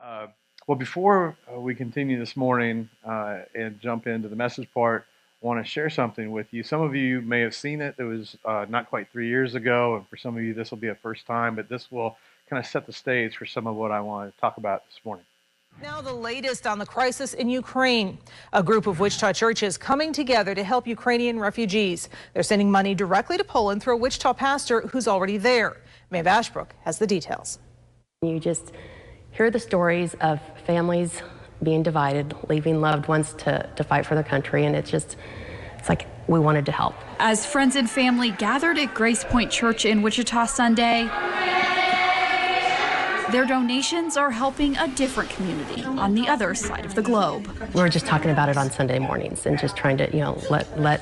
Uh, well, before we continue this morning and jump into the message part, I want to share something with you. Some of you may have seen it. It was not quite 3 years ago, and for some of you, this will be a first time, but this will kind of set the stage for some of what I want to talk about this morning. Now the latest on the crisis in Ukraine. A group of Wichita churches coming together to help Ukrainian refugees. They're sending money directly to Poland through a Wichita pastor who's already there. Maeve Ashbrook has the details. You just hear the stories of families being divided, leaving loved ones to fight for their country, and it's like we wanted to help. As friends and family gathered at Grace Point Church in Wichita Sunday, their donations are helping a different community on the other side of the globe. We were just talking about it on Sunday mornings and just trying to, let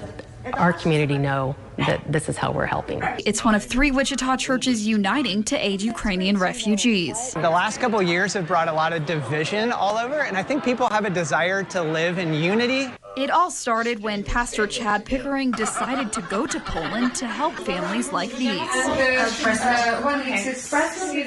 our community know that this is how we're helping. It's one of 3 Wichita churches uniting to aid Ukrainian refugees. The last couple of years have brought a lot of division all over, and I think people have a desire to live in unity. It all started when Pastor Chad Pickering decided to go to Poland to help families like these.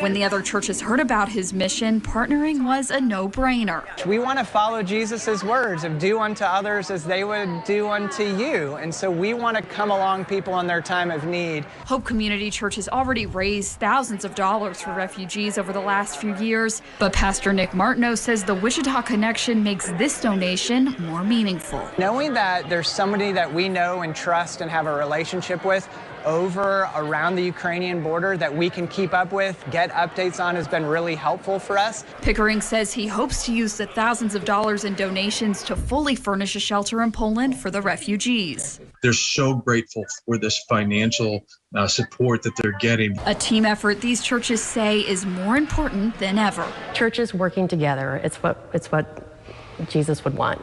When the other churches heard about his mission, partnering was a no-brainer. We want to follow Jesus' words of do unto others as they would do unto you. And so we want to come along people in their time of need. Hope Community Church has already raised thousands of dollars for refugees over the last few years, but Pastor Nick Martineau says the Wichita connection makes this donation more meaningful. Knowing that there's somebody that we know and trust and have a relationship with around the Ukrainian border that we can keep up with, get updates on, has been really helpful for us. Pickering says he hopes to use the thousands of dollars in donations to fully furnish a shelter in Poland for the refugees. They're so grateful for this financial support that they're getting. A team effort these churches say is more important than ever. Churches working together, it's what Jesus would want.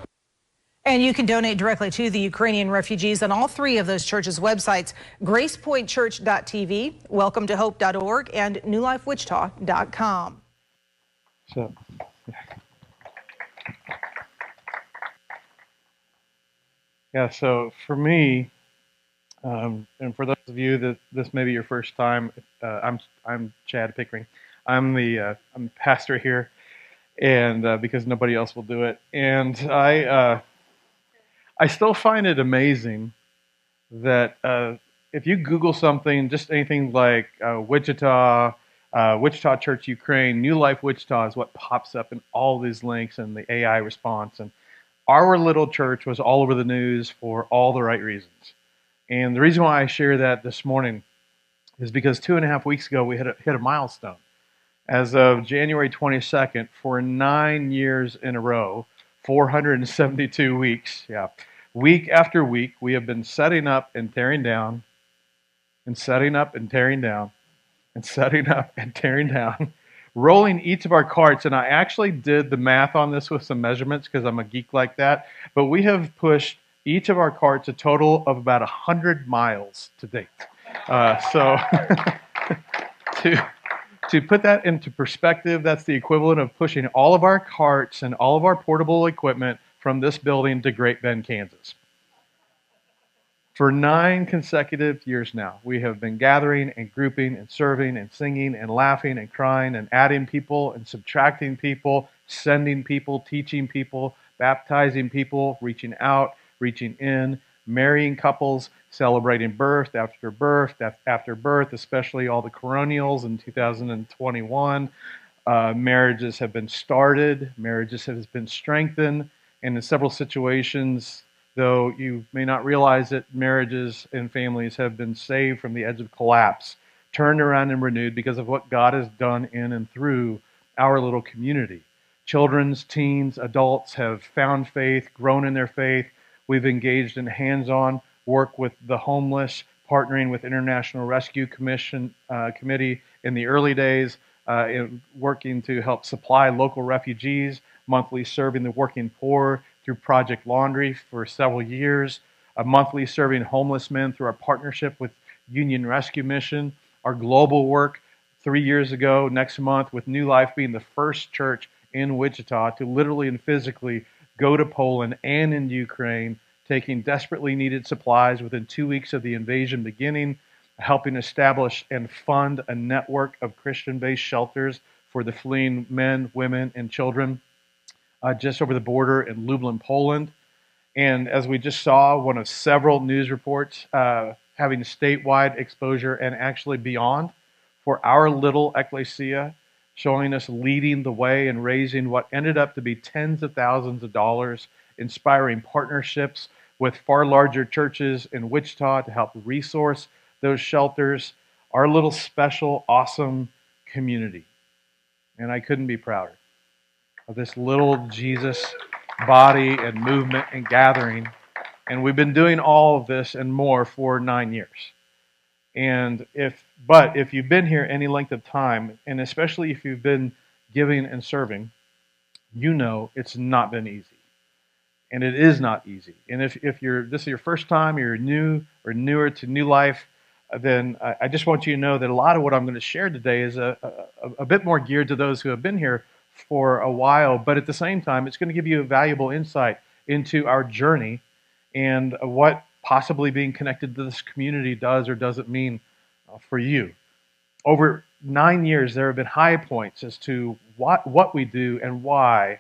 And you can donate directly to the Ukrainian refugees on all 3 of those churches' websites: gracepointchurch.tv, welcometohope.org, and newlifewichita.com. So, so for me, and for those of you that this may be your first time, I'm Chad Pickering. I'm the pastor here, and because nobody else will do it, and I still find it amazing that if you Google something, just anything like Wichita Church Ukraine, New Life Wichita is what pops up in all these links and the AI response. And our little church was all over the news for all the right reasons. And the reason why I share that this morning is because 2.5 weeks ago we hit a milestone. As of January 22nd, for 9 years in a row, 472 weeks, week after week, we have been setting up and tearing down, and setting up and tearing down, and setting up and tearing down, rolling each of our carts. And I actually did the math on this with some measurements because I'm a geek like that. But we have pushed each of our carts a total of about 100 miles to date. So to put that into perspective, that's the equivalent of pushing all of our carts and all of our portable equipment from this building to Great Bend, Kansas. For 9 consecutive years now, we have been gathering and grouping and serving and singing and laughing and crying and adding people and subtracting people, sending people, teaching people, baptizing people, reaching out, reaching in, marrying couples, celebrating birth after birth after birth, especially all the coronials in 2021. Marriages have been started, marriages have been strengthened, and in several situations, though you may not realize it, marriages and families have been saved from the edge of collapse, turned around and renewed because of what God has done in and through our little community. Children's, teens, adults have found faith, grown in their faith. We've engaged in hands-on work with the homeless, partnering with International Rescue Committee in the early days, working to help supply local refugees, monthly serving the working poor through Project Laundry for several years, monthly serving homeless men through our partnership with Union Rescue Mission, our global work 3 years ago, next month, with New Life being the first church in Wichita to literally and physically go to Poland and in Ukraine, taking desperately needed supplies within 2 weeks of the invasion beginning, helping establish and fund a network of Christian-based shelters for the fleeing men, women, and children just over the border in Lublin, Poland. And as we just saw, one of several news reports having statewide exposure and actually beyond for our little ecclesia, showing us leading the way and raising what ended up to be tens of thousands of dollars, inspiring partnerships with far larger churches in Wichita to help resource those shelters, our little special, awesome community. And I couldn't be prouder of this little Jesus body and movement and gathering. And we've been doing all of this and more for 9 years. And if you've been here any length of time, and especially if you've been giving and serving, you know it's not been easy. And it is not easy. And if this is your first time, you're new or newer to New Life, then I just want you to know that a lot of what I'm going to share today is a bit more geared to those who have been here for a while, but at the same time, it's going to give you a valuable insight into our journey and what possibly being connected to this community does or doesn't mean for you. Over 9 years, there have been high points as to what we do and why,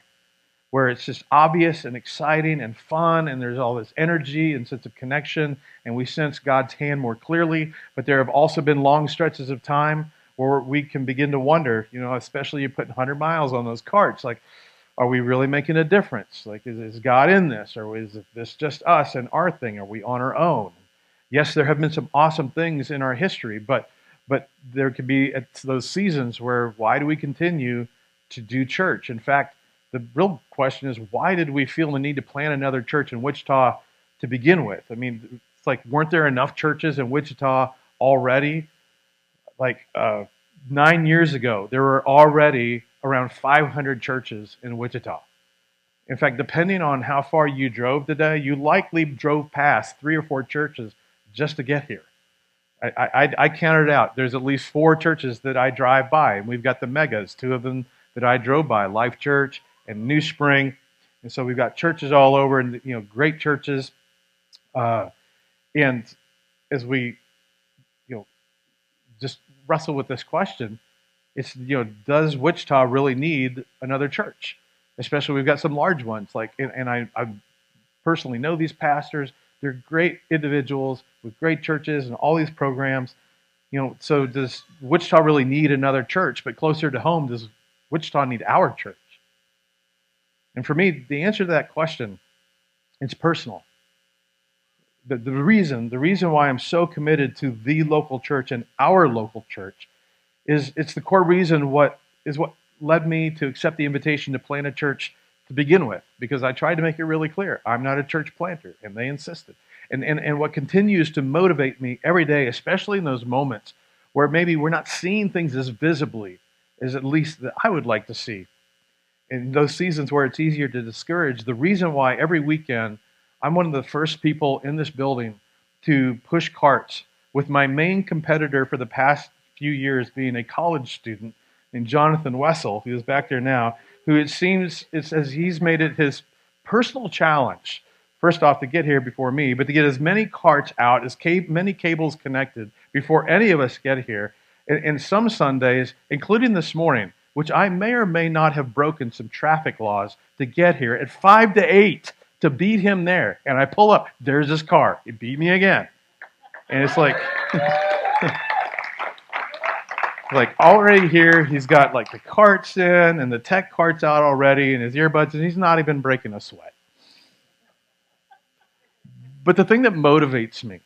where it's just obvious and exciting and fun, and there's all this energy and sense of connection, and we sense God's hand more clearly. But there have also been long stretches of time where we can begin to wonder, especially you put 100 miles on those carts, like, are we really making a difference? Like, is God in this, or is this just us and our thing? Are we on our own? Yes, there have been some awesome things in our history, but there could be those seasons where why do we continue to do church? In fact, the real question is, why did we feel the need to plant another church in Wichita to begin with? I mean, it's like, weren't there enough churches in Wichita already? Like 9 years ago, there were already around 500 churches in Wichita. In fact, depending on how far you drove today, you likely drove past 3 or 4 churches just to get here. I counted out. There's at least 4 churches that I drive by, and we've got the megas, 2 of them that I drove by, Life Church and New Spring. And so we've got churches all over, and great churches. And as we just wrestle with this question, it's does Wichita really need another church? Especially we've got some large ones, and I personally know these pastors. They're great individuals with great churches and all these programs. So does Wichita really need another church? But closer to home, does Wichita need our church? And for me, the answer to that question, it's personal. The reason why I'm so committed to the local church and our local church is it's the core reason what led me to accept the invitation to plant a church to begin with, because I tried to make it really clear. I'm not a church planter, and they insisted. And what continues to motivate me every day, especially in those moments where maybe we're not seeing things as visibly as at least that I would like to see, in those seasons where it's easier to discourage, the reason why every weekend I'm one of the first people in this building to push carts, with my main competitor for the past few years being a college student named Jonathan Wessel, who is back there now, who it says he's made it his personal challenge, first off, to get here before me, but to get as many carts out, as many cables connected before any of us get here. And some Sundays, including this morning, which I may or may not have broken some traffic laws to get here at 5 to 8 to beat him there. And I pull up, there's his car. He beat me again. And it's like, already here, he's got the carts in and the tech carts out already and his earbuds, and he's not even breaking a sweat. But the thing that motivates me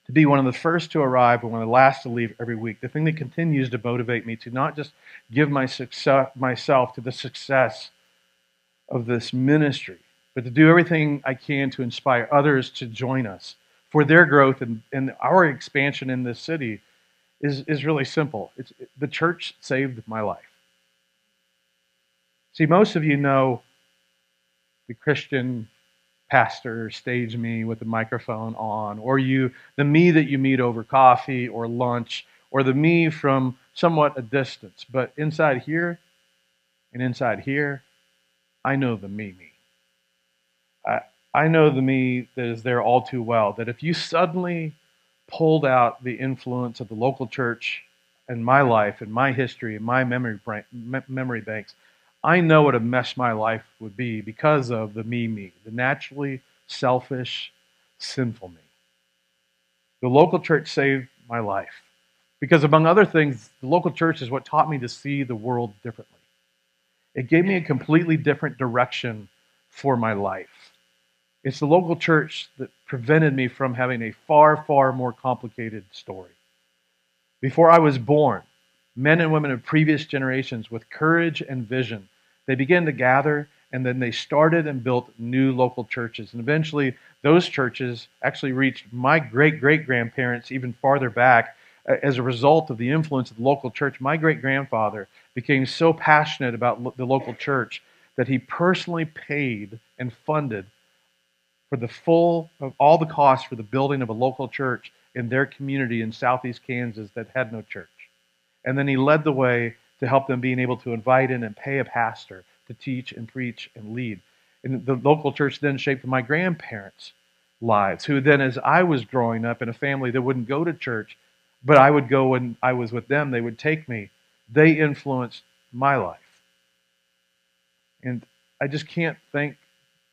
to be one of the first to arrive and one of the last to leave every week, the thing that continues to motivate me to not just give myself to the success of this ministry, but to do everything I can to inspire others to join us for their growth and our expansion in this city is really simple. The church saved my life. See, most of you know the Christian pastor stage me with the microphone on, or the me that you meet over coffee or lunch, or the me from somewhat a distance. But inside here and inside here, I know the me. I know the me that is there all too well, that if you suddenly pulled out the influence of the local church in my life, in my history, in my memory banks, I know what a mess my life would be because of the me, the naturally selfish, sinful me. The local church saved my life because, among other things, the local church is what taught me to see the world differently. It gave me a completely different direction for my life. It's the local church that prevented me from having a far, far more complicated story. Before I was born, men and women of previous generations with courage and vision, they began to gather, and then they started and built new local churches. And eventually, those churches actually reached my great-great-grandparents even farther back. As a result of the influence of the local church, my great-grandfather became so passionate about the local church that he personally paid and funded for the full of all the costs for the building of a local church in their community in southeast Kansas that had no church. And then he led the way to help them being able to invite in and pay a pastor to teach and preach and lead. And the local church then shaped my grandparents' lives, who then, as I was growing up in a family that wouldn't go to church, but I would go when I was with them, they would take me. They influenced my life. And I just can't thank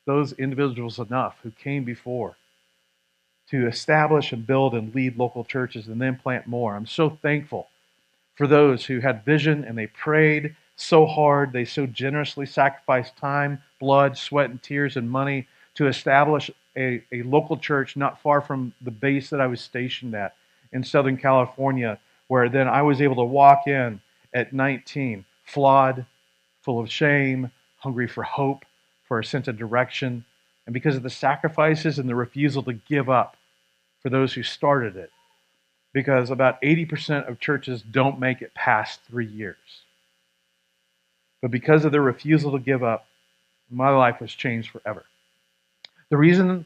those individuals enough who came before to establish and build and lead local churches and then plant more. I'm so thankful for those who had vision and they prayed so hard, they so generously sacrificed time, blood, sweat, and tears and money to establish a local church not far from the base that I was stationed at in Southern California, where then I was able to walk in at 19, flawed, full of shame, hungry for hope, for a sense of direction, and because of the sacrifices and the refusal to give up for those who started it. Because about 80% of churches don't make it past 3 years. But because of their refusal to give up, my life was changed forever. The reason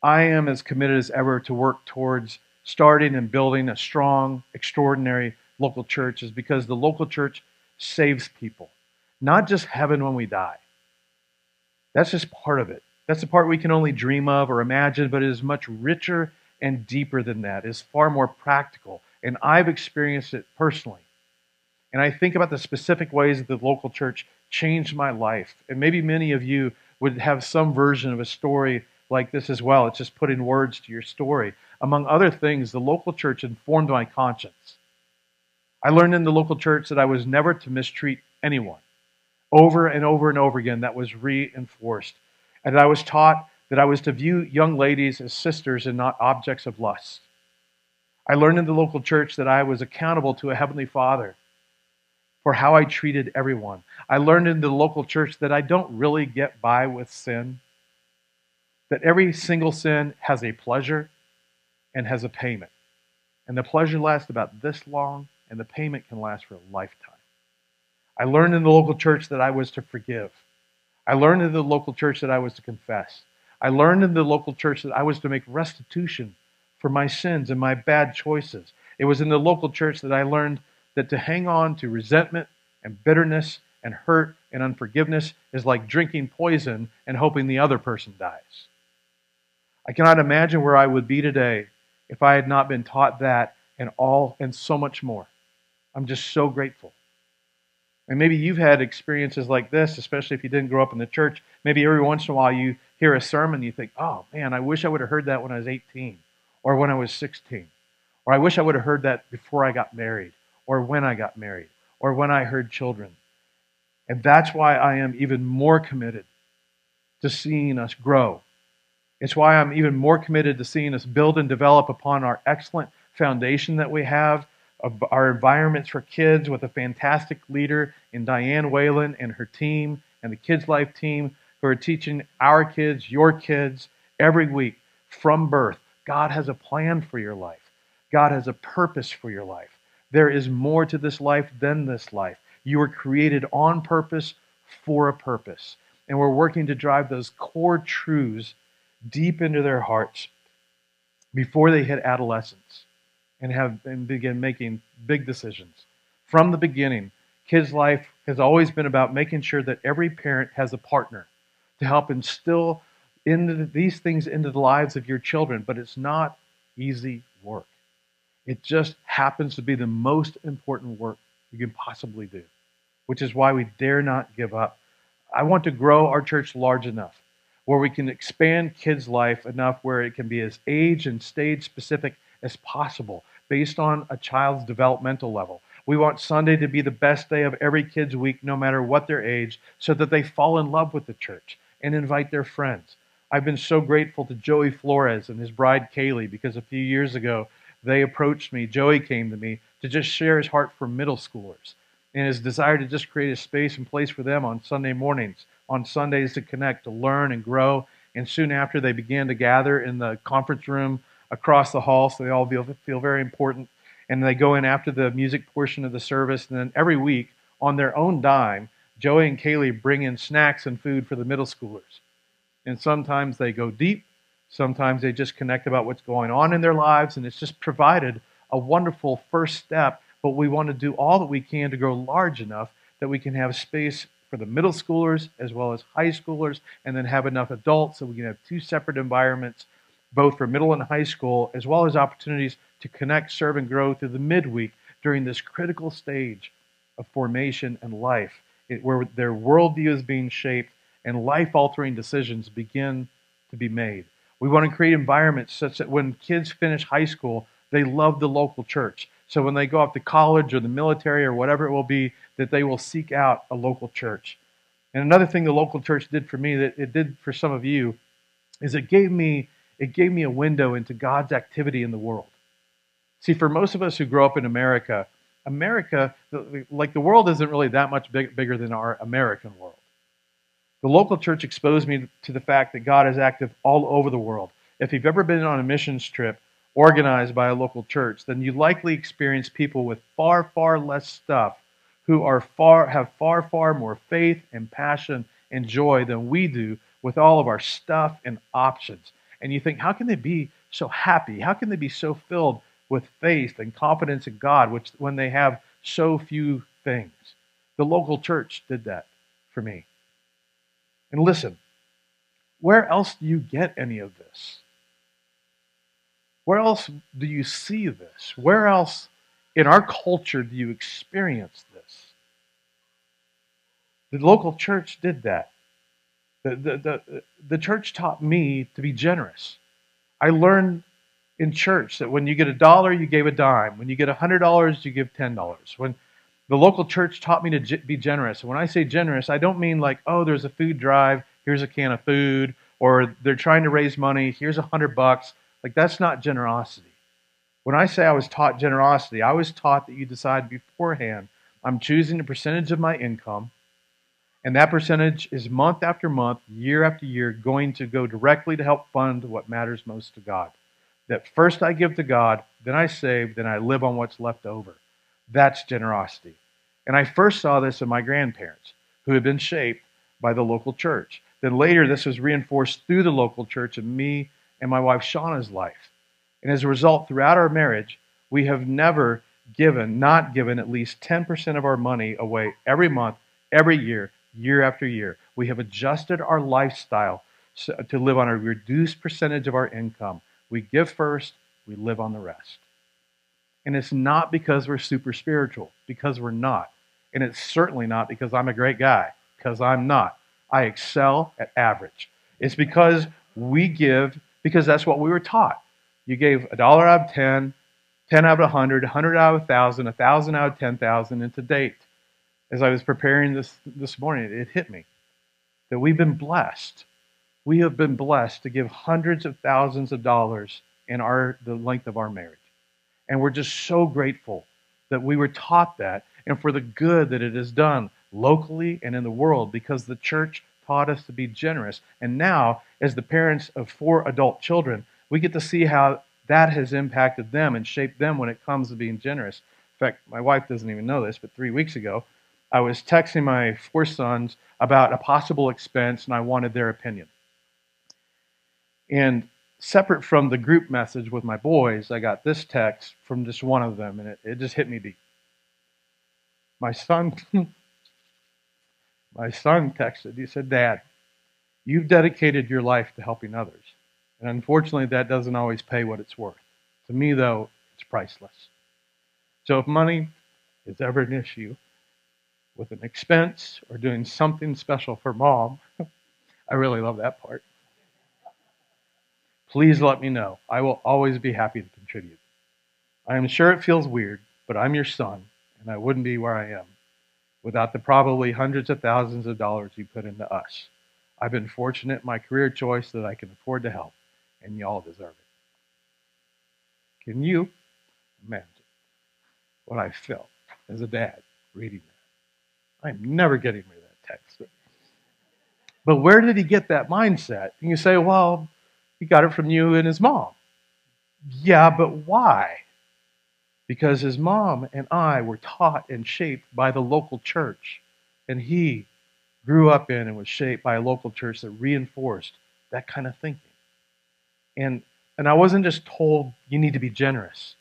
I am as committed as ever to work towards starting and building a strong, extraordinary local church is because the local church saves people. Not just heaven when we die. That's just part of it. That's the part we can only dream of or imagine, but it is much richer and deeper than that. It's far more practical. And I've experienced it personally. And I think about the specific ways that the local church changed my life. And maybe many of you would have some version of a story like this as well. It's just putting words to your story. Among other things, the local church informed my conscience. I learned in the local church that I was never to mistreat anyone. Over and over and over again, that was reinforced. And I was taught that I was to view young ladies as sisters and not objects of lust. I learned in the local church that I was accountable to a Heavenly Father for how I treated everyone. I learned in the local church that I don't really get by with sin, that every single sin has a pleasure and has a payment. And the pleasure lasts about this long, and the payment can last for a lifetime. I learned in the local church that I was to forgive. I learned in the local church that I was to confess. I learned in the local church that I was to make restitution for my sins and my bad choices. It was in the local church that I learned that to hang on to resentment and bitterness and hurt and unforgiveness is like drinking poison and hoping the other person dies. I cannot imagine where I would be today if I had not been taught that and so much more. I'm just so grateful. And maybe you've had experiences like this, especially if you didn't grow up in the church. Maybe every once in a while you hear a sermon and you think, oh man, I wish I would have heard that when I was 18 or when I was 16. Or I wish I would have heard that before I got married or when I got married or when I heard children. And that's why I am even more committed to seeing us grow. It's why I'm even more committed to seeing us build and develop upon our excellent foundation that we have, of our environments for kids with a fantastic leader in Diane Whalen and her team and the Kids Life team who are teaching our kids, your kids, every week from birth. God has a plan for your life. God has a purpose for your life. There is more to this life than this life. You were created on purpose for a purpose. And we're working to drive those core truths deep into their hearts before they hit adolescence and begin making big decisions. From the beginning, Kids Life has always been about making sure that every parent has a partner to help instill these things into the lives of your children, but it's not easy work. It just happens to be the most important work you can possibly do, which is why we dare not give up. I want to grow our church large enough where we can expand kids' life enough where it can be as age and stage specific as possible based on a child's developmental level. We want Sunday to be the best day of every kid's week, no matter what their age, so that they fall in love with the church and invite their friends. I've been so grateful to Joey Flores and his bride Kaylee because a few years ago they approached me. Joey came to me to just share his heart for middle schoolers and his desire to just create a space and place for them on Sunday mornings, on Sundays to connect, to learn and grow. And soon after, they began to gather in the conference room across the hall, so they all feel very important. And they go in after the music portion of the service. And then every week, on their own dime, Joey and Kaylee bring in snacks and food for the middle schoolers. And sometimes they go deep. Sometimes they just connect about what's going on in their lives. And it's just provided a wonderful first step. But we want to do all that we can to grow large enough that we can have space for the middle schoolers as well as high schoolers, and then have enough adults so we can have two separate environments, both for middle and high school, as well as opportunities to connect, serve, and grow through the midweek during this critical stage of formation and life, where their worldview is being shaped and life-altering decisions begin to be made. We want to create environments such that when kids finish high school, they love the local church. So when they go off to college or the military or whatever it will be, that they will seek out a local church. And another thing the local church did for me that it did for some of you is it gave me a window into God's activity in the world. See, for most of us who grow up in America, like the world isn't really that much bigger than our American world. The local church exposed me to the fact that God is active all over the world. If you've ever been on a missions trip organized by a local church, then you likely experience people with far, far less stuff who have far more faith and passion and joy than we do with all of our stuff and options. And you think, how can they be so happy? How can they be so filled with faith and confidence in God when they have so few things? The local church did that for me. And listen, where else do you get any of this? Where else do you see this? Where else in our culture do you experience this? The local church did that. The church taught me to be generous. I learned in church that when you get $1, you gave a dime. When you get $100, you give $10. When the local church taught me to be generous. And when I say generous, I don't mean like, oh, there's a food drive, here's a can of food, or they're trying to raise money, here's $100. Like, that's not generosity. When I say I was taught generosity, I was taught that you decide beforehand, I'm choosing a percentage of my income, and that percentage is month after month, year after year, going to go directly to help fund what matters most to God. That first I give to God, then I save, then I live on what's left over. That's generosity. And I first saw this in my grandparents, who had been shaped by the local church. Then later, this was reinforced through the local church in me and my wife Shauna's life. And as a result, throughout our marriage, we have never not given at least 10% of our money away every month, every year, year after year. We have adjusted our lifestyle to live on a reduced percentage of our income. We give first, we live on the rest. And it's not because we're super spiritual, because we're not. And it's certainly not because I'm a great guy, because I'm not. I excel at average. It's because we give, because that's what we were taught. You gave $1 out of 10, 10 out of 100, 100 out of 1,000, 1,000 out of 10,000, and to date, as I was preparing this morning, it hit me that we've been blessed. We have been blessed to give hundreds of thousands of dollars in the length of our marriage. And we're just so grateful that we were taught that and for the good that it has done locally and in the world, because the church taught us to be generous. And now, as the parents of 4 adult children, we get to see how that has impacted them and shaped them when it comes to being generous. In fact, my wife doesn't even know this, but 3 weeks ago, I was texting my 4 sons about a possible expense, and I wanted their opinion. And separate from the group message with my boys, I got this text from just one of them, and it just hit me deep. My son texted. He said, "Dad, you've dedicated your life to helping others. And unfortunately, that doesn't always pay what it's worth. To me, though, It's priceless. So if money is ever an issue with an expense or doing something special for mom, I really love that part. Please let me know. I will always be happy to contribute. I am sure it feels weird, but I'm your son, and I wouldn't be where I am without the probably hundreds of thousands of dollars you put into us. I've been fortunate in my career choice that I can afford to help, and y'all deserve it. Can you imagine what I felt as a dad reading that? I'm never getting rid of that text. But where did he get that mindset? And you say, well, he got it from you and his mom. Yeah, but why? Because his mom and I were taught and shaped by the local church. And he grew up in and was shaped by a local church that reinforced that kind of thinking. And I wasn't just told you need to be generous.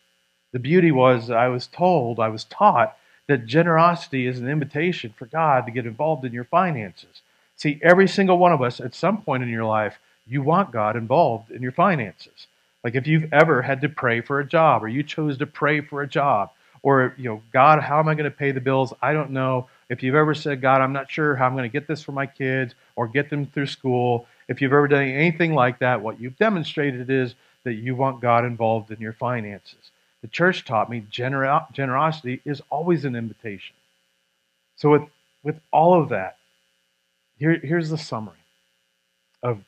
The beauty was I was taught that generosity is an invitation for God to get involved in your finances. See, every single one of us at some point in your life, you want God involved in your finances. Like if you've ever had to pray for a job, or you chose to pray for a job, or, God, how am I going to pay the bills? I don't know. If you've ever said, God, I'm not sure how I'm going to get this for my kids or get them through school, if you've ever done anything like that, what you've demonstrated is that you want God involved in your finances. The church taught me generosity is always an invitation. So with all of that, here's the summary of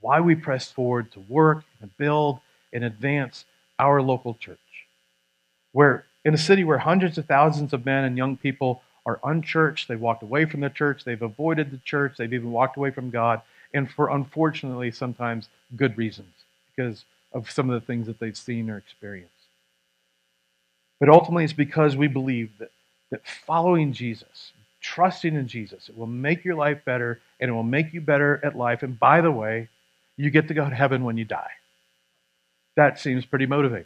why we press forward to work and build and advance our local church. Where in a city where hundreds of thousands of men and young people are unchurched, they've walked away from the church, they've avoided the church, they've even walked away from God, and for unfortunately sometimes good reasons, because of some of the things that they've seen or experienced. But ultimately it's because we believe that following Jesus, trusting in Jesus, it will make your life better and it will make you better at life. And by the way, you get to go to heaven when you die. That seems pretty motivating.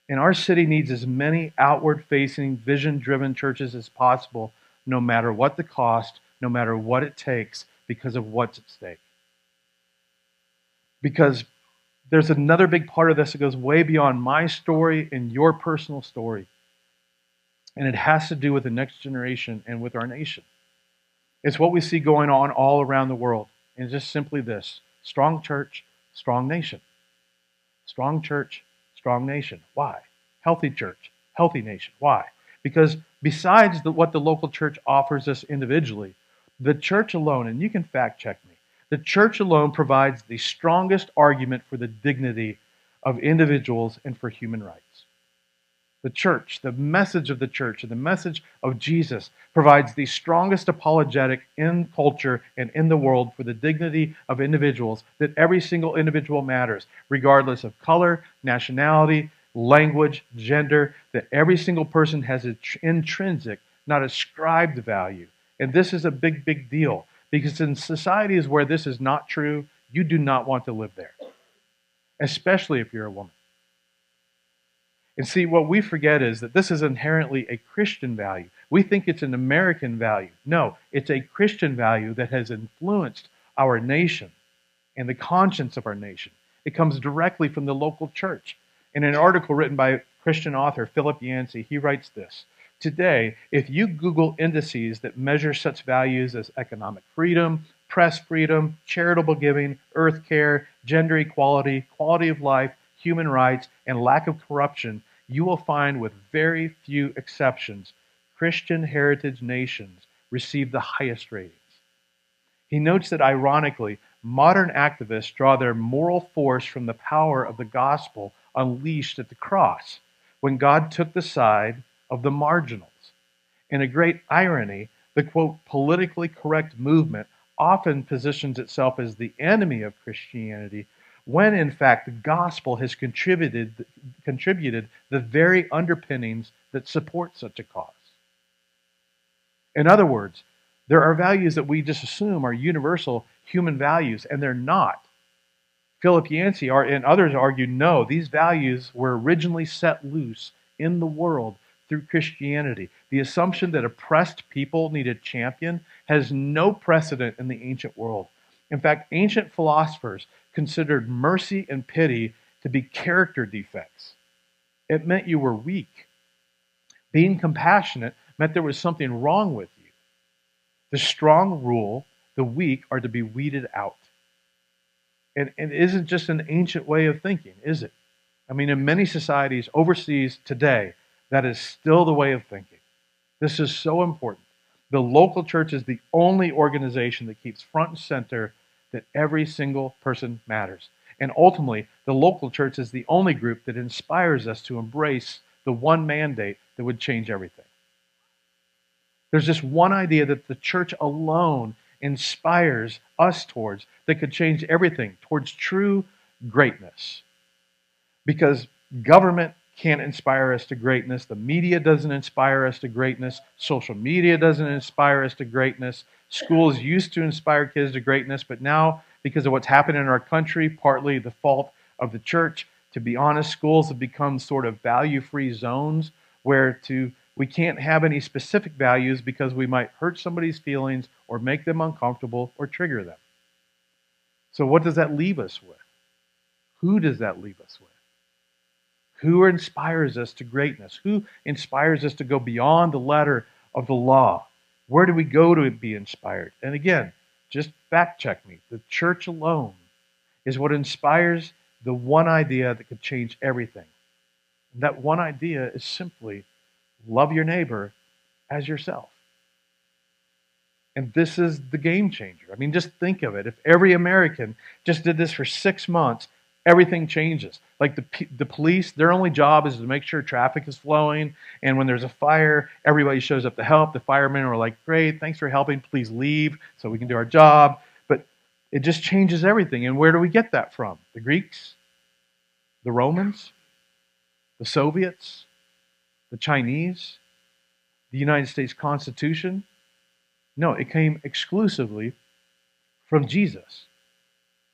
And our city needs as many outward-facing, vision-driven churches as possible, no matter what the cost, no matter what it takes, because of what's at stake. Because there's another big part of this that goes way beyond my story and your personal story. And it has to do with the next generation and with our nation. It's what we see going on all around the world. And it's just simply this: strong church, strong nation. Strong church, strong nation. Why? Healthy church, healthy nation. Why? Because besides what the local church offers us individually, the church alone, and you can fact check me, the church alone provides the strongest argument for the dignity of individuals and for human rights. The church, the message of the church, and the message of Jesus provides the strongest apologetic in culture and in the world for the dignity of individuals, that every single individual matters, regardless of color, nationality, language, gender, that every single person has an intrinsic, not ascribed value. And this is a big, big deal, because in societies where this is not true, you do not want to live there, especially if you're a woman. And see, what we forget is that this is inherently a Christian value. We think it's an American value. No, it's a Christian value that has influenced our nation and the conscience of our nation. It comes directly from the local church. In an article written by Christian author Philip Yancey, he writes this: today, if you Google indices that measure such values as economic freedom, press freedom, charitable giving, earth care, gender equality, quality of life, human rights, and lack of corruption, you will find, with very few exceptions, Christian heritage nations receive the highest ratings. He notes that, ironically, modern activists draw their moral force from the power of the gospel unleashed at the cross, when God took the side of the marginals. In a great irony, the, quote, politically correct movement often positions itself as the enemy of Christianity, when in fact the gospel has contributed the very underpinnings that support such a cause. In other words, there are values that we just assume are universal human values, and they're not. Philip Yancey and others argue, no, these values were originally set loose in the world through Christianity. The assumption that oppressed people need a champion has no precedent in the ancient world. In fact, ancient philosophers considered mercy and pity to be character defects. It meant you were weak. Being compassionate meant there was something wrong with you. The strong rule, the weak are to be weeded out. And it isn't just an ancient way of thinking, is it? I mean, in many societies overseas today, that is still the way of thinking. This is so important. The local church is the only organization that keeps front and center that every single person matters. And ultimately, the local church is the only group that inspires us to embrace the one mandate that would change everything. There's just one idea that the church alone inspires us towards that could change everything towards true greatness. Because government can't inspire us to greatness. The media doesn't inspire us to greatness. Social media doesn't inspire us to greatness. Schools used to inspire kids to greatness, but now, because of what's happened in our country, partly the fault of the church, to be honest, schools have become sort of value-free zones where we can't have any specific values because we might hurt somebody's feelings or make them uncomfortable or trigger them. So what does that leave us with? Who does that leave us with? Who inspires us to greatness? Who inspires us to go beyond the letter of the law? Where do we go to be inspired? And again, just fact check me. The church alone is what inspires the one idea that could change everything. And that one idea is simply love your neighbor as yourself. And this is the game changer. I mean, just think of it. If every American just did this for 6 months, everything changes. Like the police, their only job is to make sure traffic is flowing. And when there's a fire, everybody shows up to help. The firemen are like, great, thanks for helping. Please leave so we can do our job. But it just changes everything. And where do we get that from? The Greeks? The Romans? The Soviets? The Chinese? The United States Constitution? No, it came exclusively from Jesus,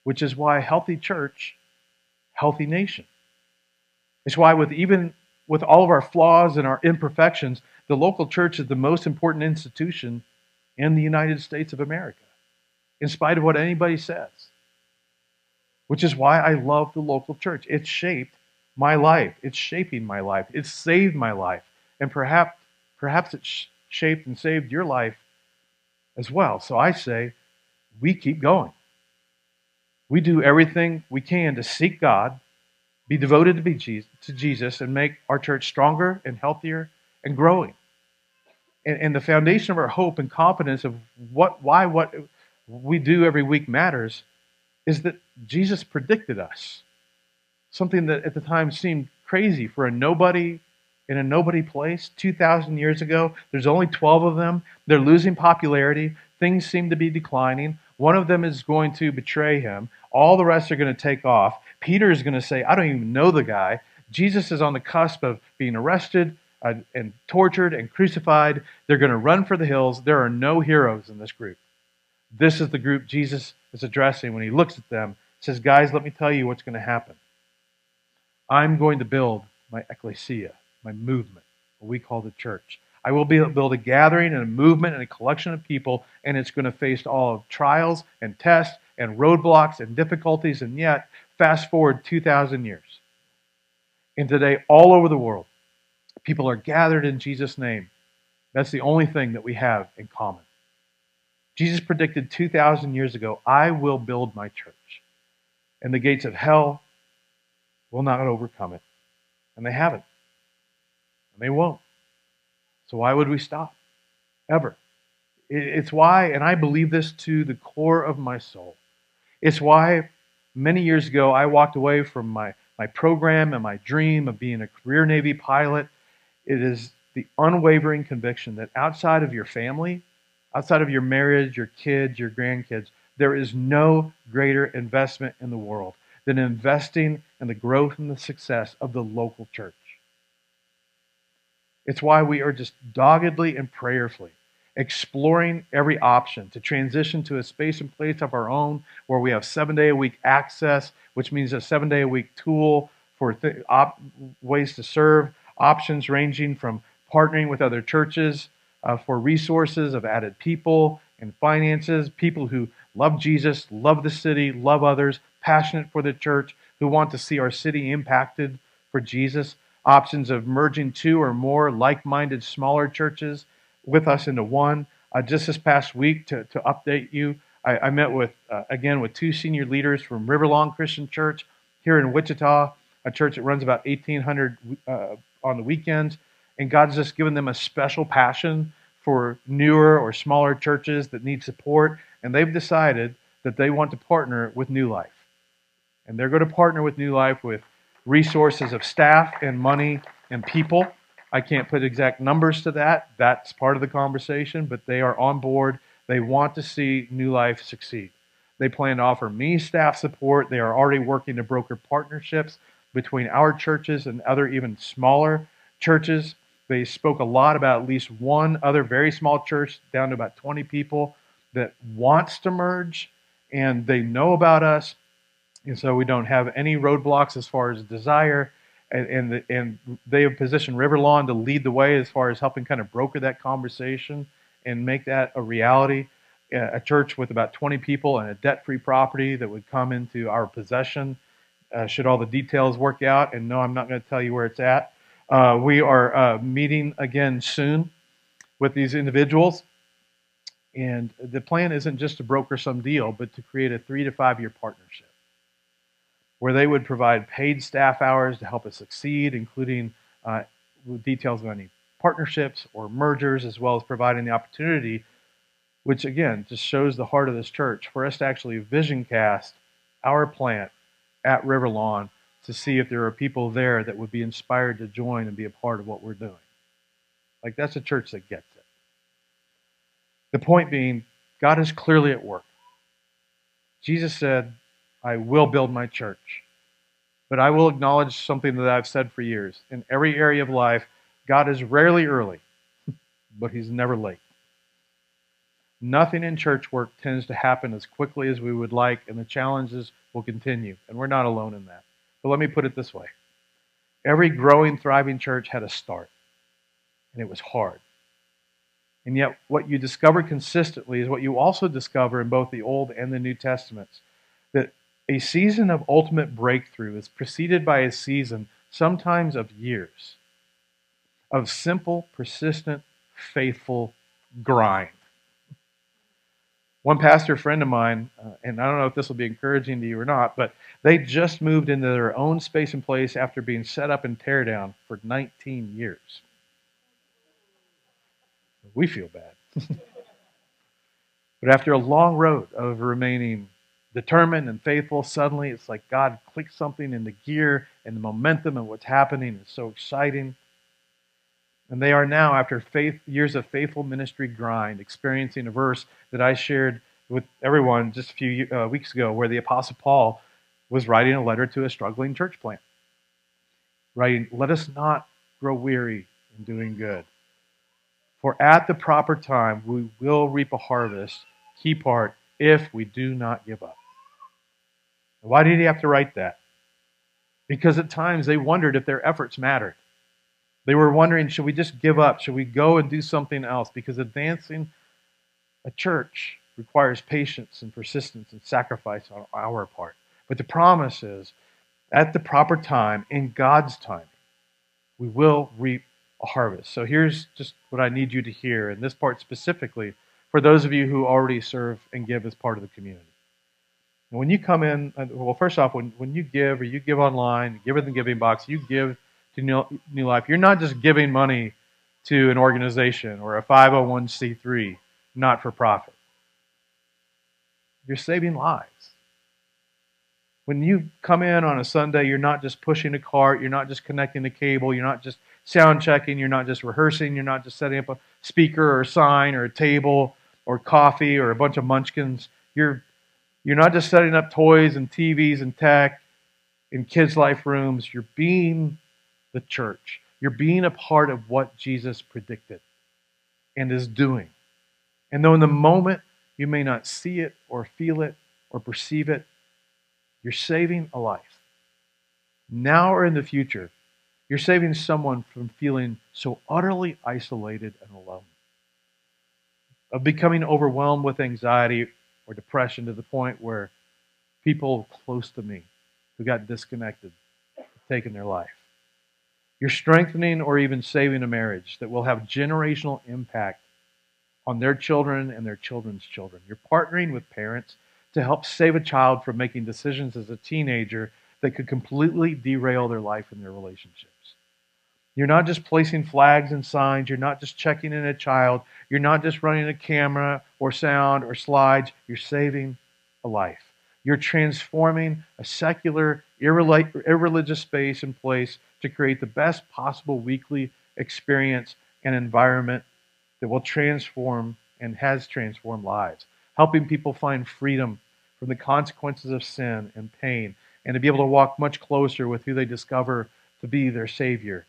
which is why healthy church, healthy nation. It's why even with all of our flaws and our imperfections, the local church is the most important institution in the United States of America, in spite of what anybody says. Which is why I love the local church. It shaped my life. It's shaping my life. It's saved my life. And perhaps it shaped and saved your life as well. So I say, we keep going. We do everything we can to seek God, be devoted to Jesus, and make our church stronger and healthier and growing. And the foundation of our hope and confidence of why what we do every week matters is that Jesus predicted us. Something that at the time seemed crazy for a nobody in a nobody place 2,000 years ago. There's only 12 of them. They're losing popularity. Things seem to be declining. One of them is going to betray him. All the rest are going to take off. Peter is going to say, I don't even know the guy. Jesus is on the cusp of being arrested and tortured and crucified. They're going to run for the hills. There are no heroes in this group. This is the group Jesus is addressing when he looks at them. He says, guys, let me tell you what's going to happen. I'm going to build my ecclesia, my movement, what we call the church. I will build a gathering and a movement and a collection of people, and it's going to face all of trials and tests and roadblocks and difficulties, and yet, fast forward 2,000 years. And today, all over the world, people are gathered in Jesus' name. That's the only thing that we have in common. Jesus predicted 2,000 years ago, I will build my church, and the gates of hell will not overcome it. And they haven't. And they won't. So why would we stop? Ever. It's why, and I believe this to the core of my soul, it's why many years ago I walked away from my program and my dream of being a career Navy pilot. It is the unwavering conviction that outside of your family, outside of your marriage, your kids, your grandkids, there is no greater investment in the world than investing in the growth and the success of the local church. It's why we are just doggedly and prayerfully exploring every option to transition to a space and place of our own where we have 7-day-a-week access, which means a 7-day-a-week tool for ways to serve, options ranging from partnering with other churches for resources of added people and finances, people who love Jesus, love the city, love others, passionate for the church, who want to see our city impacted for Jesus, options of merging two or more like-minded smaller churches with us into one. Just this past week, to update you, I met with, again, with two senior leaders from Riverlawn Christian Church here in Wichita, a church that runs about 1,800 on the weekends. And God's just given them a special passion for newer or smaller churches that need support. And they've decided that they want to partner with New Life. And they're going to partner with New Life with resources of staff and money and people. I can't put exact numbers to that. That's part of the conversation, but they are on board. They want to see New Life succeed. They plan to offer me staff support. They are already working to broker partnerships between our churches and other even smaller churches. They spoke a lot about at least one other very small church, down to about 20 people, that wants to merge, and they know about us. And so we don't have any roadblocks as far as desire. And they have positioned Riverlawn to lead the way as far as helping kind of broker that conversation and make that a reality. A church with about 20 people and a debt-free property that would come into our possession should all the details work out. And no, I'm not going to tell you where it's at. We are meeting again soon with these individuals. And the plan isn't just to broker some deal, but to create a 3 to 5 year partnership where they would provide paid staff hours to help us succeed, including details of any partnerships or mergers, as well as providing the opportunity, which again just shows the heart of this church, for us to actually vision cast our plant at Riverlawn to see if there are people there that would be inspired to join and be a part of what we're doing. Like, that's a church that gets it. The point being, God is clearly at work. Jesus said, I will build my church. But I will acknowledge something that I've said for years. In every area of life, God is rarely early, but he's never late. Nothing in church work tends to happen as quickly as we would like, and the challenges will continue. And we're not alone in that. But let me put it this way. Every growing, thriving church had a start, and it was hard. And yet, what you discover consistently is what you also discover in both the Old and the New Testaments, that a season of ultimate breakthrough is preceded by a season, sometimes of years, of simple, persistent, faithful grind. One pastor friend of mine, and I don't know if this will be encouraging to you or not, but they just moved into their own space and place after being set up and tear down for 19 years. We feel bad. But after a long road of remaining determined and faithful, suddenly it's like God clicks something into gear, and the momentum of what's happening is so exciting. And they are now, after years of faithful ministry grind, experiencing a verse that I shared with everyone just a few weeks ago, where the Apostle Paul was writing a letter to a struggling church plant. Writing, let us not grow weary in doing good. For at the proper time, we will reap a harvest, key part, if we do not give up. Why did he have to write that? Because at times they wondered if their efforts mattered. They were wondering, should we just give up? Should we go and do something else? Because advancing a church requires patience and persistence and sacrifice on our part. But the promise is, at the proper time, in God's timing, we will reap a harvest. So here's just what I need you to hear, and this part specifically for those of you who already serve and give as part of the community. And when you come in, well, first off, when you give, or you give online, give in the giving box, you give to New Life, you're not just giving money to an organization or a 501c3, not for profit. You're saving lives. When you come in on a Sunday, you're not just pushing a cart, you're not just connecting the cable, you're not just sound checking, you're not just rehearsing, you're not just setting up a speaker or a sign or a table or coffee or a bunch of munchkins. You're not just setting up toys and TVs and tech in kids' life rooms. You're being the church. You're being a part of what Jesus predicted and is doing. And though in the moment you may not see it or feel it or perceive it, you're saving a life. Now or in the future, you're saving someone from feeling so utterly isolated and alone, of becoming overwhelmed with anxiety or depression to the point where people close to me who got disconnected have taken their life. You're strengthening or even saving a marriage that will have generational impact on their children and their children's children. You're partnering with parents to help save a child from making decisions as a teenager that could completely derail their life and their relationships. You're not just placing flags and signs. You're not just checking in a child. You're not just running a camera or sound or slides. You're saving a life. You're transforming a secular, irreligious space and place to create the best possible weekly experience and environment that will transform and has transformed lives, helping people find freedom from the consequences of sin and pain, and to be able to walk much closer with who they discover to be their Savior.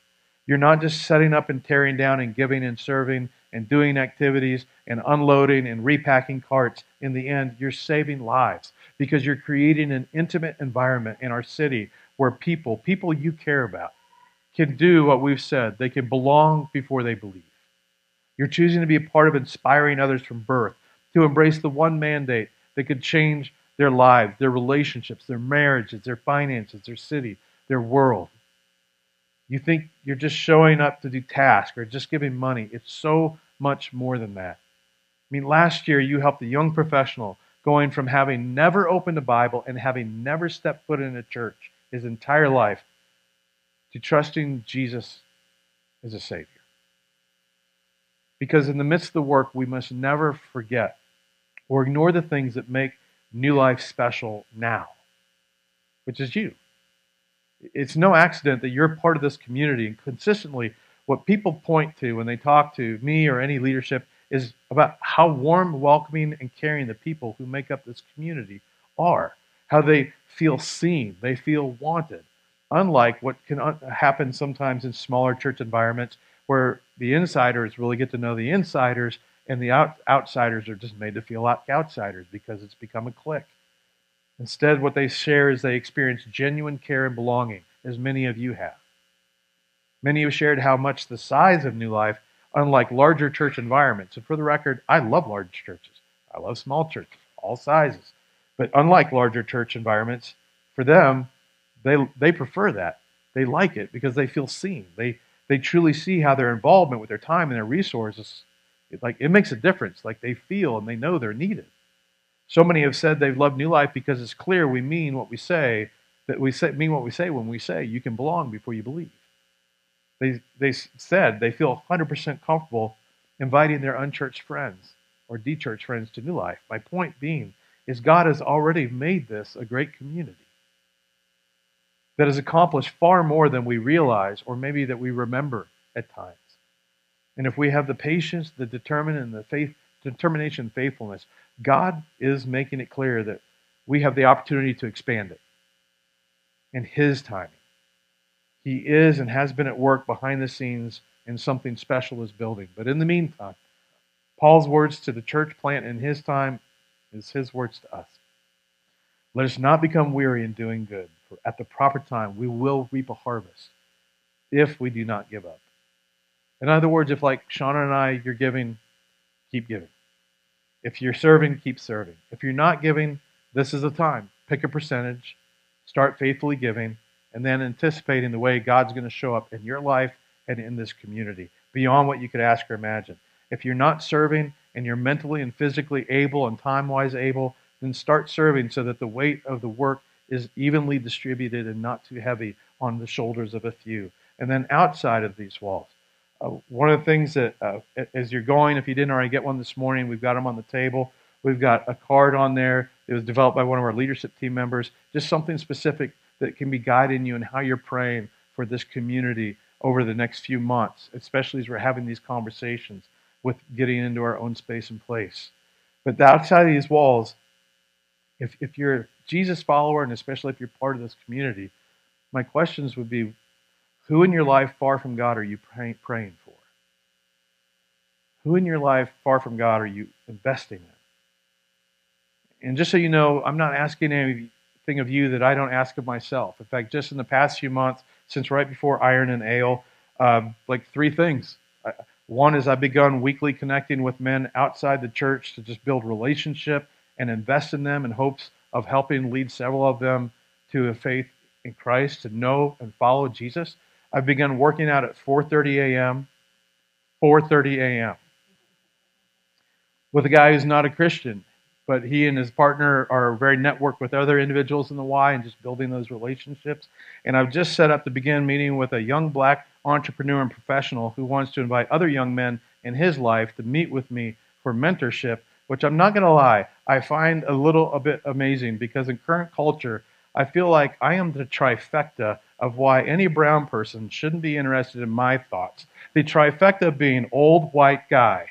You're not just setting up and tearing down and giving and serving and doing activities and unloading and repacking carts. In the end, you're saving lives because you're creating an intimate environment in our city where people you care about, can do what we've said. They can belong before they believe. You're choosing to be a part of inspiring others from birth, to embrace the one mandate that could change their lives, their relationships, their marriages, their finances, their city, their world. You think you're just showing up to do tasks or just giving money. It's so much more than that. I mean, last year you helped a young professional going from having never opened a Bible and having never stepped foot in a church his entire life to trusting Jesus as a Savior. Because in the midst of the work, we must never forget or ignore the things that make New Life special now, which is you. It's no accident that you're part of this community, and consistently what people point to when they talk to me or any leadership is about how warm, welcoming, and caring the people who make up this community are, how they feel seen, they feel wanted, unlike what can happen sometimes in smaller church environments where the insiders really get to know the insiders and the outsiders are just made to feel like outsiders because it's become a clique. Instead, what they share is they experience genuine care and belonging, as many of you have. Many have shared how much the size of New Life, unlike larger church environments, and for the record, I love large churches. I love small churches, all sizes. But unlike larger church environments, for them, they prefer that. They like it because they feel seen. They truly see how their involvement with their time and their resources, it makes a difference. Like they feel and they know they're needed. So many have said they've loved New Life because it's clear we mean what we say, mean what we say when we say you can belong before you believe. They said they feel 100% comfortable inviting their unchurched friends or de-churched friends to New Life. My point being is God has already made this a great community that has accomplished far more than we realize or maybe that we remember at times. And if we have the patience, the determination and faithfulness, God is making it clear that we have the opportunity to expand it in His timing. He is and has been at work behind the scenes and something special is building. But in the meantime, Paul's words to the church plant in his time is his words to us. Let us not become weary in doing good, for at the proper time we will reap a harvest if we do not give up. In other words, if like Shauna and I, you're giving, keep giving. If you're serving, keep serving. If you're not giving, this is the time. Pick a percentage, start faithfully giving, and then anticipating the way God's going to show up in your life and in this community, beyond what you could ask or imagine. If you're not serving and you're mentally and physically able and time-wise able, then start serving so that the weight of the work is evenly distributed and not too heavy on the shoulders of a few. And then outside of these walls, one of the things that as you're going, if you didn't already get one this morning, we've got them on the table. We've got a card on there. It was developed by one of our leadership team members, just something specific that can be guiding you in how you're praying for this community over the next few months, especially as we're having these conversations with getting into our own space and place. But outside of these walls, if you're a Jesus follower, and especially if you're part of this community, my questions would be, who in your life far from God are you praying for? Who in your life far from God are you investing in? And just so you know, I'm not asking anything of you that I don't ask of myself. In fact, just in the past few months, since right before Iron and Ale, like 3 things. One is I've begun weekly connecting with men outside the church to just build relationship and invest in them in hopes of helping lead several of them to a faith in Christ, to know and follow Jesus. I've begun working out at 4:30 a.m., 4:30 a.m. with a guy who's not a Christian, but he and his partner are very networked with other individuals in the Y and just building those relationships. And I've just set up to begin meeting with a young black entrepreneur and professional who wants to invite other young men in his life to meet with me for mentorship, which I'm not going to lie, I find a bit amazing because in current culture, I feel like I am the trifecta of why any brown person shouldn't be interested in my thoughts. The trifecta being old white guy.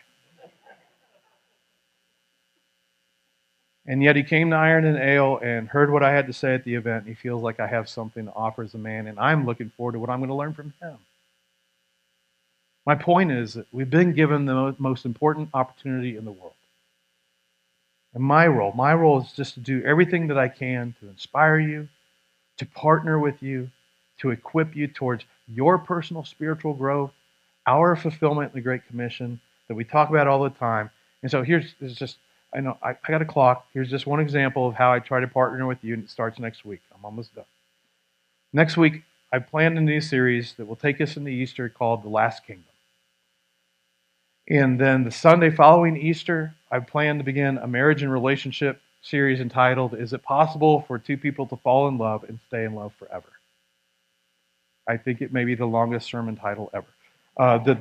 And yet he came to Iron and Ale and heard what I had to say at the event. And he feels like I have something to offer as a man, and I'm looking forward to what I'm going to learn from him. My point is that we've been given the most important opportunity in the world. And my role is just to do everything that I can to inspire you, to partner with you, to equip you towards your personal spiritual growth, our fulfillment in the Great Commission that we talk about all the time. And so here's just, I know I got a clock. Here's just one example of how I try to partner with you, and it starts next week. I'm almost done. Next week, I planned a new series that will take us into Easter called The Last Kingdom. And then the Sunday following Easter, I plan to begin a marriage and relationship series entitled, Is It Possible for Two People to Fall in Love and Stay in Love Forever? I think it may be the longest sermon title ever.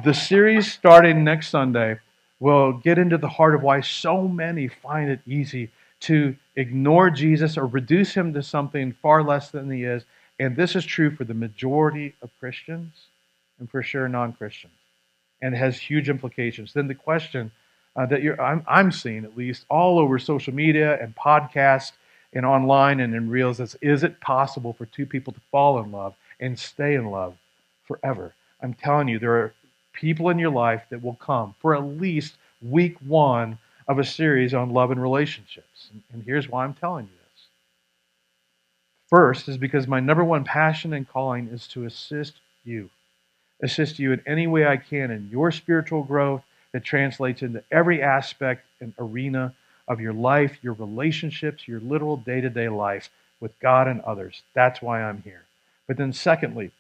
The series starting next Sunday will get into the heart of why so many find it easy to ignore Jesus or reduce him to something far less than he is. And this is true for the majority of Christians and for sure non-Christians, and has huge implications. Then the question that I'm seeing, at least all over social media and podcasts and online and in reels, is it possible for two people to fall in love and stay in love forever? I'm telling you, there are people in your life that will come for at least week one of a series on love and relationships. And here's why I'm telling you this. First is because my number one passion and calling is to assist you in any way I can in your spiritual growth that translates into every aspect and arena of your life, your relationships, your literal day-to-day life with God and others. That's why I'm here. But then secondly,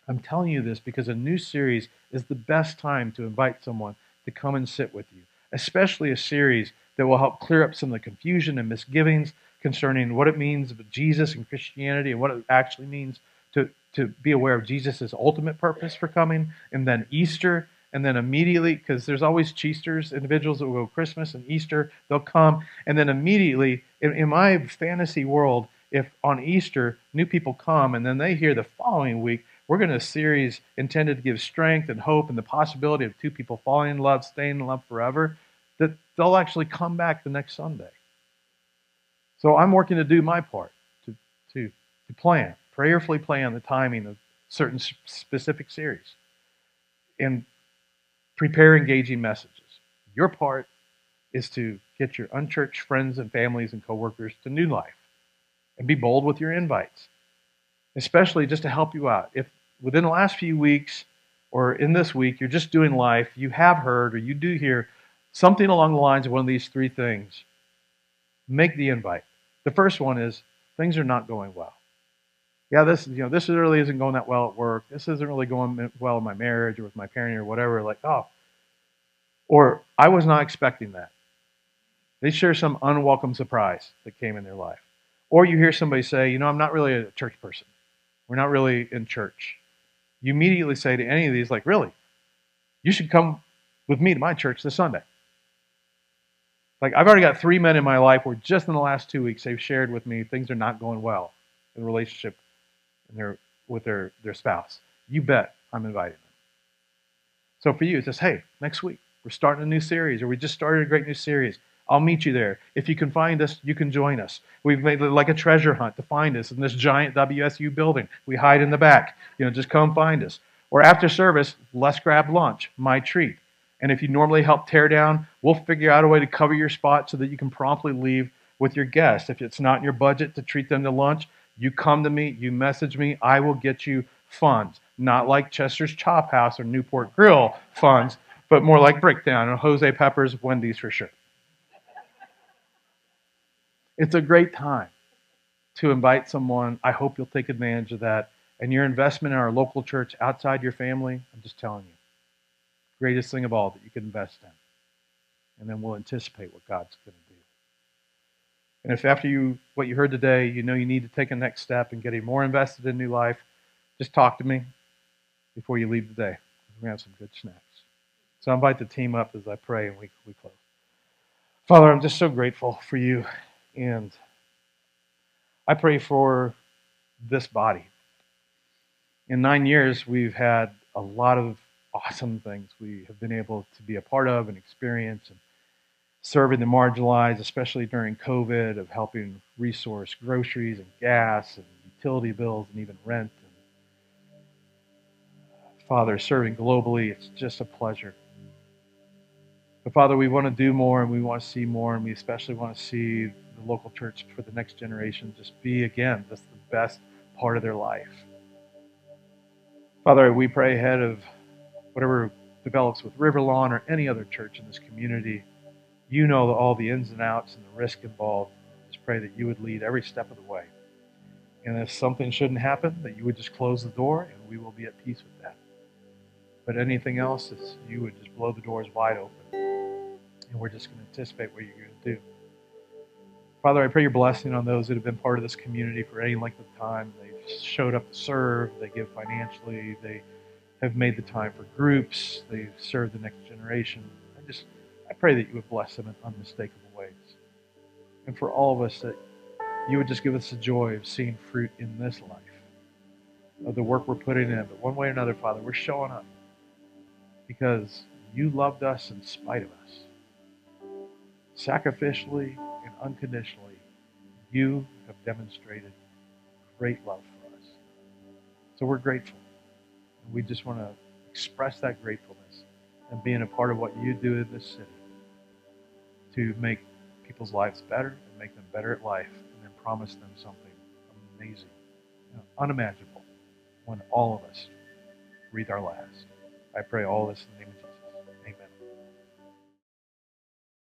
I'm telling you this because a new series is the best time to invite someone to come and sit with you, especially a series that will help clear up some of the confusion and misgivings concerning what it means of Jesus and Christianity and what it actually means to be aware of Jesus' ultimate purpose for coming, and then Easter, and then immediately, because there's always Cheesters, individuals that will go Christmas and Easter, they'll come, and then immediately, in my fantasy world, if on Easter, new people come, and then they hear the following week, we're going to a series intended to give strength and hope and the possibility of two people falling in love, staying in love forever, that they'll actually come back the next Sunday. So I'm working to do my part, to plan, prayerfully plan the timing of certain specific series and prepare engaging messages. Your part is to get your unchurched friends and families and coworkers to New Life and be bold with your invites, especially just to help you out. If within the last few weeks or in this week you're just doing life, you have heard or you do hear something along the lines of one of these three things, make the invite. The first one is things are not going well. Yeah, this really isn't going that well at work. This isn't really going well in my marriage or with my parenting or whatever. Like, or I was not expecting that. They share some unwelcome surprise that came in their life. Or you hear somebody say, I'm not really a church person. We're not really in church. You immediately say to any of these, like, really, you should come with me to my church this Sunday. Like, I've already got 3 men in my life where just in the last 2 weeks they've shared with me things are not going well in the relationship with their spouse. You bet I'm inviting them. So for you, it's just, hey, next week, we're starting a new series, or we just started a great new series. I'll meet you there. If you can find us, you can join us. We've made like a treasure hunt to find us in this giant WSU building. We hide in the back. Just come find us. Or after service, let's grab lunch, my treat. And if you normally help tear down, we'll figure out a way to cover your spot so that you can promptly leave with your guests. If it's not in your budget to treat them to lunch, you come to me, you message me, I will get you funds. Not like Chester's Chop House or Newport Grill funds, but more like Bricktown and Jose Pepper's, Wendy's for sure. It's a great time to invite someone. I hope you'll take advantage of that And your investment in our local church outside your family, I'm just telling you, greatest thing of all that you can invest in. And then we'll anticipate what God's going to do. And if after what you heard today, you know you need to take a next step in getting more invested in new life, just talk to me before you leave today. We're going to have some good snacks. So I invite the team up as I pray and we close. Father, I'm just so grateful for you. And I pray for this body. In 9 years, we've had a lot of awesome things we have been able to be a part of and experience, and serving the marginalized, especially during COVID, of helping resource groceries and gas and utility bills and even rent. And Father, serving globally, it's just a pleasure. But Father, we want to do more and we want to see more, and we especially want to see the local church for the next generation just be, again, just the best part of their life. Father, we pray ahead of whatever develops with Riverlawn or any other church in this community. You know all the ins and outs and the risk involved. Just pray that you would lead every step of the way. And if something shouldn't happen, that you would just close the door and we will be at peace with that. But anything else, is you would just blow the doors wide open. And we're just going to anticipate what you're going to do. Father, I pray your blessing on those that have been part of this community for any length of time. They've showed up to serve. They give financially. They have made the time for groups. They've served the next generation. I pray that you would bless them in unmistakable ways. And for all of us, that you would just give us the joy of seeing fruit in this life, of the work we're putting in. But one way or another, Father, we're showing up because you loved us in spite of us. Sacrificially and unconditionally, you have demonstrated great love for us. So we're grateful. And we just want to express that gratefulness and being a part of what you do in this city to make people's lives better and make them better at life, and then promise them something amazing, unimaginable, when all of us breathe our last. I pray all this in the name of